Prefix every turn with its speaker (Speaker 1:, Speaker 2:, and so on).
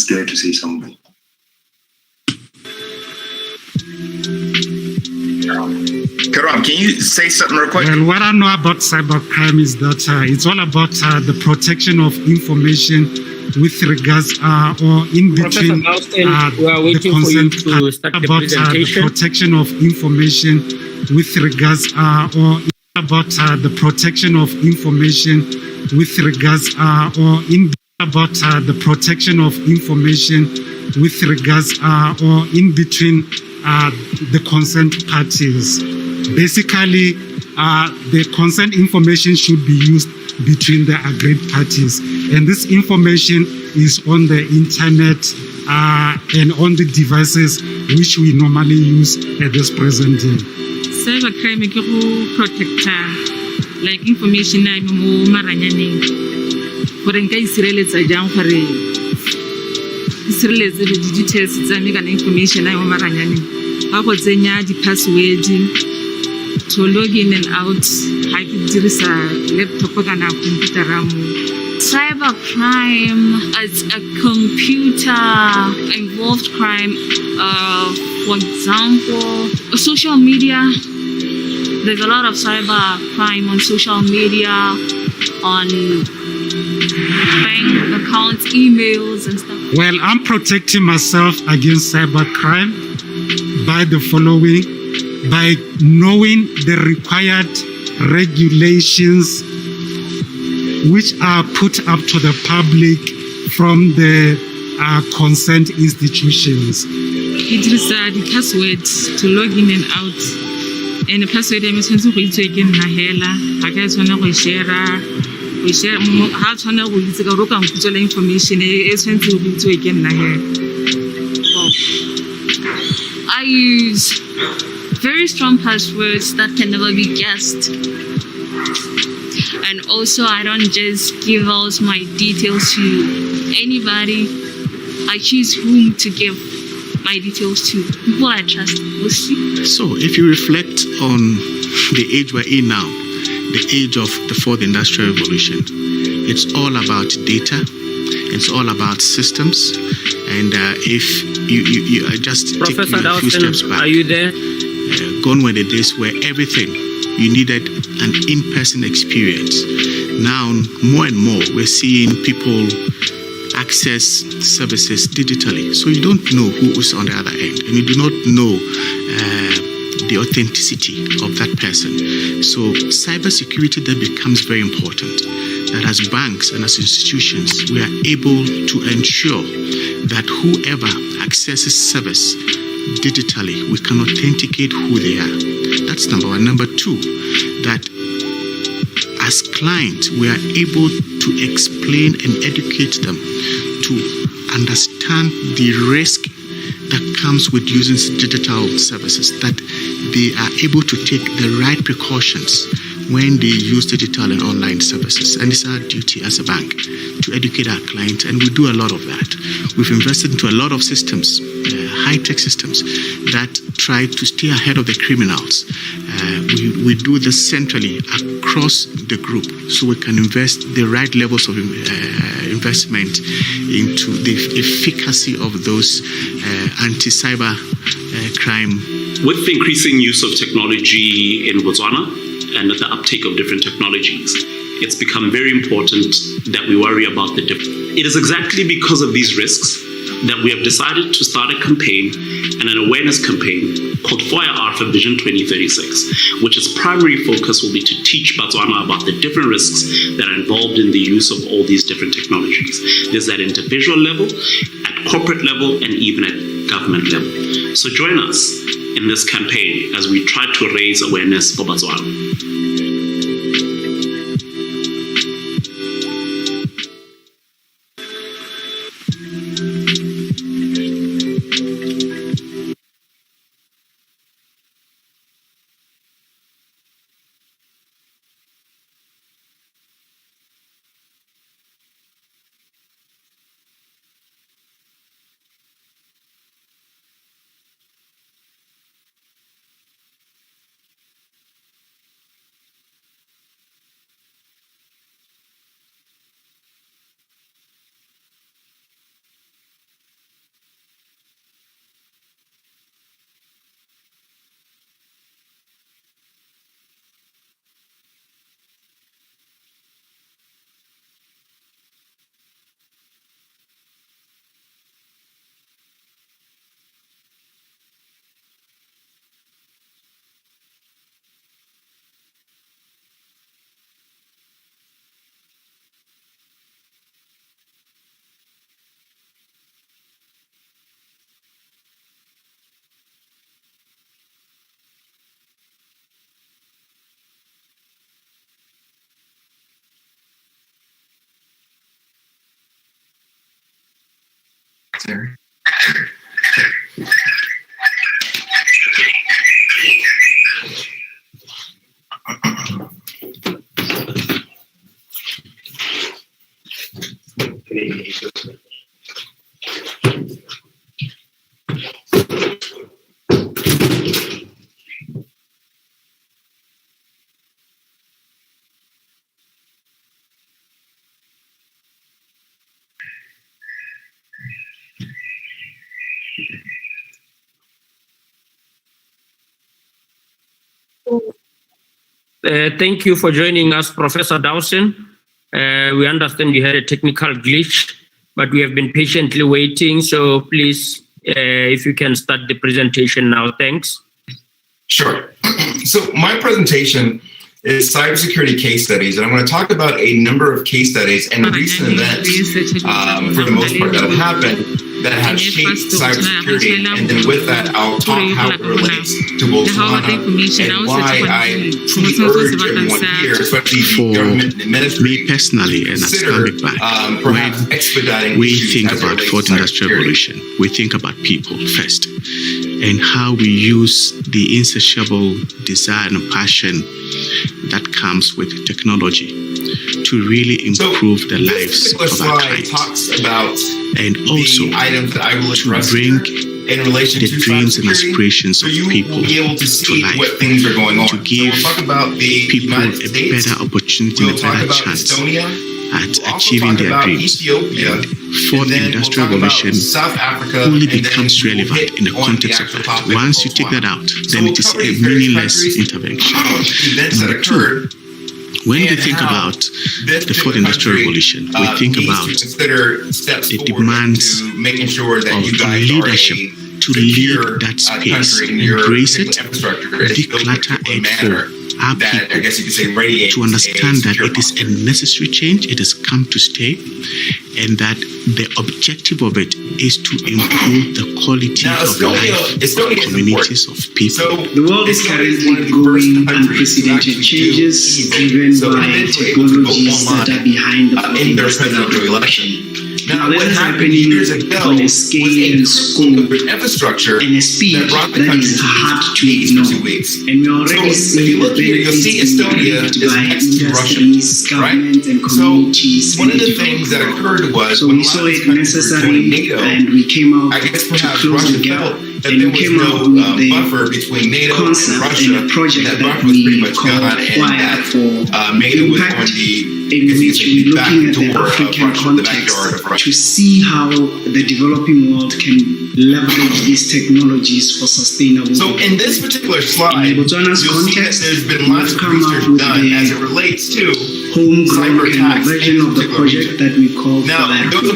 Speaker 1: scared to say something. Karam, can you say something real quick?
Speaker 2: Well, what I know about cybercrime is that it's all about the protection of information with regards or in between the consent about the protection of information with regards or about the protection of information with regards or in about the protection of information with regards or in between the consent parties. Basically, the consent information should be used between the agreed parties. And this information is on the internet and on the devices which we normally use at this present day.
Speaker 3: Cybercrime ke go protecta like information na mo maranyaneng gore nka isireletsa jang gore isireletse di details tsa me kana information na mo maranyaneng ba go tsenya di password to log in and out ha ke dirisa laptop kana computer mo. Cybercrime is a computer involved crime, for example social media. There's a lot of cyber crime on social media, on bank accounts, emails and stuff.
Speaker 2: Well, I'm protecting myself against cybercrime by the following: by knowing the required regulations which are put up to the public from the consent institutions.
Speaker 3: It is the password to log in and out. And the password I'm going to use again na hela. I guess when I share how to know we go look on information is when to use again na hela. I use very strong passwords that can never be guessed. And also, I don't just give out my details to anybody. I choose whom to give my details to, people I trust mostly.
Speaker 4: So, if you reflect on the age we're in now, the age of the fourth industrial revolution, it's all about data, it's all about systems, and if you are just
Speaker 5: Professor
Speaker 4: taking a few
Speaker 5: Dawson,
Speaker 4: steps back,
Speaker 5: are you there?
Speaker 4: Gone were the days where everything you needed an in-person experience. Now, more and more, we're seeing people access services digitally. So you don't know who is on the other end, and you do not know the authenticity of that person. So cybersecurity then becomes very important. That as banks and as institutions, we are able to ensure that whoever accesses service digitally, we can authenticate who they are. That's number one. Number two, that as clients, we are able to explain and educate them to understand the risk that comes with using digital services, that they are able to take the right precautions when they use digital and online services. And it's our duty as a bank to educate our clients, and we do a lot of that. We've invested into a lot of systems, high-tech systems, that try to stay ahead of the criminals. We do this centrally across the group, so we can invest the right levels of investment into the efficacy of those anti-cyber crime.
Speaker 6: With the increasing use of technology in Botswana and the uptake of different technologies, it's become very important that we worry about the different. It is exactly because of these risks that we have decided to start a campaign and an awareness campaign called Fire Arthur Vision 2036, which its primary focus will be to teach Botswana about the different risks that are involved in the use of all these different technologies. There's at individual level, at corporate level, and even at government level. So join us in this campaign as we try to raise awareness for Botswana.
Speaker 1: there.
Speaker 5: Thank you for joining us, Professor Dawson. We understand you had a technical glitch, but we have been patiently waiting. So please, if you can start the presentation now, thanks.
Speaker 1: Sure. So my presentation is cybersecurity case studies, and I'm going to talk about a number of case studies and recent events, for the most part, that have happened that have shaped cybersecurity. And then with that, I'll talk how it relates to Botswana and why I truly urge everyone here, especially
Speaker 4: For
Speaker 1: government administrators,
Speaker 4: me personally, and as
Speaker 1: consider
Speaker 4: Stanbic Bank,
Speaker 1: perhaps expediting
Speaker 4: we
Speaker 1: issues
Speaker 4: think
Speaker 1: as it
Speaker 4: about
Speaker 1: relates
Speaker 4: fourth
Speaker 1: to
Speaker 4: industrial
Speaker 1: cybersecurity.
Speaker 4: revolution, we think about people first, and how we use the insatiable desire and passion that comes with technology to really improve the lives
Speaker 1: this particular
Speaker 4: of our
Speaker 1: slide
Speaker 4: clients,
Speaker 1: talks about
Speaker 4: and also
Speaker 1: the items that I will
Speaker 4: to
Speaker 1: address
Speaker 4: bring
Speaker 1: in relation
Speaker 4: the
Speaker 1: to
Speaker 4: dreams and
Speaker 1: cybersecurity,
Speaker 4: aspirations
Speaker 1: so
Speaker 4: of
Speaker 1: you
Speaker 4: people
Speaker 1: will be able to
Speaker 4: to
Speaker 1: see
Speaker 4: life,
Speaker 1: what things are going on.
Speaker 4: to
Speaker 1: So
Speaker 4: give
Speaker 1: we'll talk about the
Speaker 4: people
Speaker 1: United
Speaker 4: a
Speaker 1: States.
Speaker 4: better opportunity
Speaker 1: We'll
Speaker 4: and a
Speaker 1: talk
Speaker 4: better
Speaker 1: about
Speaker 4: chance
Speaker 1: Estonia.
Speaker 4: at
Speaker 1: We'll also
Speaker 4: achieving
Speaker 1: talk
Speaker 4: their
Speaker 1: about
Speaker 4: dreams.
Speaker 1: Ethiopia.
Speaker 4: Fourth
Speaker 1: And then
Speaker 4: industrial
Speaker 1: we'll talk about
Speaker 4: revolution
Speaker 1: South Africa,
Speaker 4: only
Speaker 1: and then
Speaker 4: becomes
Speaker 1: we'll
Speaker 4: relevant
Speaker 1: hit
Speaker 4: in the
Speaker 1: on
Speaker 4: context of
Speaker 1: actual
Speaker 4: that.
Speaker 1: topic
Speaker 4: Once
Speaker 1: of
Speaker 4: you take that
Speaker 1: Botswana.
Speaker 4: out,
Speaker 1: So
Speaker 4: then
Speaker 1: we'll
Speaker 4: it is
Speaker 1: cover
Speaker 4: a
Speaker 1: these various
Speaker 4: meaningless
Speaker 1: countries,
Speaker 4: intervention.
Speaker 1: events that
Speaker 4: Number two,
Speaker 1: occurred,
Speaker 4: when we
Speaker 1: and
Speaker 4: think
Speaker 1: how
Speaker 4: about
Speaker 1: this
Speaker 4: the fourth
Speaker 1: particular
Speaker 4: industrial
Speaker 1: country,
Speaker 4: revolution, we think
Speaker 1: needs
Speaker 4: about
Speaker 1: to consider steps
Speaker 4: the
Speaker 1: forward
Speaker 4: demands
Speaker 1: to making sure that
Speaker 4: of
Speaker 1: you guys
Speaker 4: leadership
Speaker 1: are a
Speaker 4: to
Speaker 1: secure,
Speaker 4: lead that space,
Speaker 1: country, and your
Speaker 4: embrace it,
Speaker 1: infrastructure is built in
Speaker 4: declutter
Speaker 1: a
Speaker 4: it
Speaker 1: manner
Speaker 4: for our
Speaker 1: that, I guess you could say,
Speaker 4: people
Speaker 1: radiates
Speaker 4: to understand
Speaker 1: a
Speaker 4: that
Speaker 1: secure
Speaker 4: it is a
Speaker 1: posture.
Speaker 4: necessary change, it has come to stay, and that the objective of it is to improve the quality
Speaker 1: Now,
Speaker 4: of life
Speaker 1: Estonia
Speaker 4: of
Speaker 1: is
Speaker 4: communities of people.
Speaker 1: So
Speaker 7: The world is
Speaker 1: Estonia
Speaker 7: currently
Speaker 1: one of the
Speaker 7: going
Speaker 1: first countries to
Speaker 7: unprecedented
Speaker 1: actually
Speaker 7: changes
Speaker 1: do
Speaker 7: driven
Speaker 1: so
Speaker 7: by
Speaker 1: they were able to vote
Speaker 7: technologies that
Speaker 1: online,
Speaker 7: are behind the
Speaker 1: in their
Speaker 7: industrial
Speaker 1: presidential
Speaker 7: revolution.
Speaker 1: election.
Speaker 7: Now,
Speaker 1: Now,
Speaker 7: this
Speaker 1: what
Speaker 7: is
Speaker 1: happened
Speaker 7: happening
Speaker 1: years ago
Speaker 7: on a
Speaker 1: was
Speaker 7: scale
Speaker 1: a
Speaker 7: and
Speaker 1: critical
Speaker 7: scope
Speaker 1: infrastructure
Speaker 7: and a speed
Speaker 1: that brought the
Speaker 7: that
Speaker 1: country
Speaker 7: is
Speaker 1: to
Speaker 7: hard to
Speaker 1: its
Speaker 7: ignore.
Speaker 1: for 2 weeks.
Speaker 7: And we already
Speaker 1: So, if
Speaker 7: see
Speaker 1: you
Speaker 7: the
Speaker 1: look here, you'll see
Speaker 7: benefits
Speaker 1: Estonia
Speaker 7: derived
Speaker 1: is
Speaker 7: by
Speaker 1: next to Russia,
Speaker 7: industries,
Speaker 1: right?
Speaker 7: government, and
Speaker 1: So,
Speaker 7: communities.
Speaker 1: one
Speaker 7: in
Speaker 1: of the
Speaker 7: developing
Speaker 1: things that
Speaker 7: world.
Speaker 1: occurred was
Speaker 7: So
Speaker 1: when
Speaker 7: we
Speaker 1: a lot
Speaker 7: saw
Speaker 1: of these
Speaker 7: it
Speaker 1: countries were
Speaker 7: necessary,
Speaker 1: joining NATO,
Speaker 7: and we came out
Speaker 1: I guess
Speaker 7: to
Speaker 1: perhaps
Speaker 7: close
Speaker 1: Russia
Speaker 7: the gap,
Speaker 1: felt that
Speaker 7: and
Speaker 1: there
Speaker 7: we
Speaker 1: was
Speaker 7: came out
Speaker 1: no
Speaker 7: with the
Speaker 1: buffer between NATO and
Speaker 7: concept
Speaker 1: Russia.
Speaker 7: and a project
Speaker 1: That
Speaker 7: that
Speaker 1: buffer was pretty
Speaker 7: we
Speaker 1: much
Speaker 7: call
Speaker 1: gone, and
Speaker 7: Wire
Speaker 1: that
Speaker 7: for
Speaker 1: NATO was
Speaker 7: Impact,
Speaker 1: on the
Speaker 7: in which we're
Speaker 1: back
Speaker 7: looking at the
Speaker 1: door of
Speaker 7: African
Speaker 1: Russia, the backyard of
Speaker 7: context
Speaker 1: Russia.
Speaker 7: to see how the developing world can leverage these technologies for sustainable
Speaker 1: So in this particular slide,
Speaker 7: In
Speaker 1: you'll
Speaker 7: Botswana's
Speaker 1: see that
Speaker 7: context,
Speaker 1: there's been
Speaker 7: we've
Speaker 1: lots of
Speaker 7: come up
Speaker 1: research
Speaker 7: with
Speaker 1: done
Speaker 7: the
Speaker 1: as it relates to
Speaker 7: homegrown
Speaker 1: cyber
Speaker 7: kind of
Speaker 1: attacks
Speaker 7: version
Speaker 1: in
Speaker 7: of the
Speaker 1: particular
Speaker 7: project
Speaker 1: region.
Speaker 7: that we call
Speaker 1: Now,
Speaker 7: Wire.
Speaker 1: those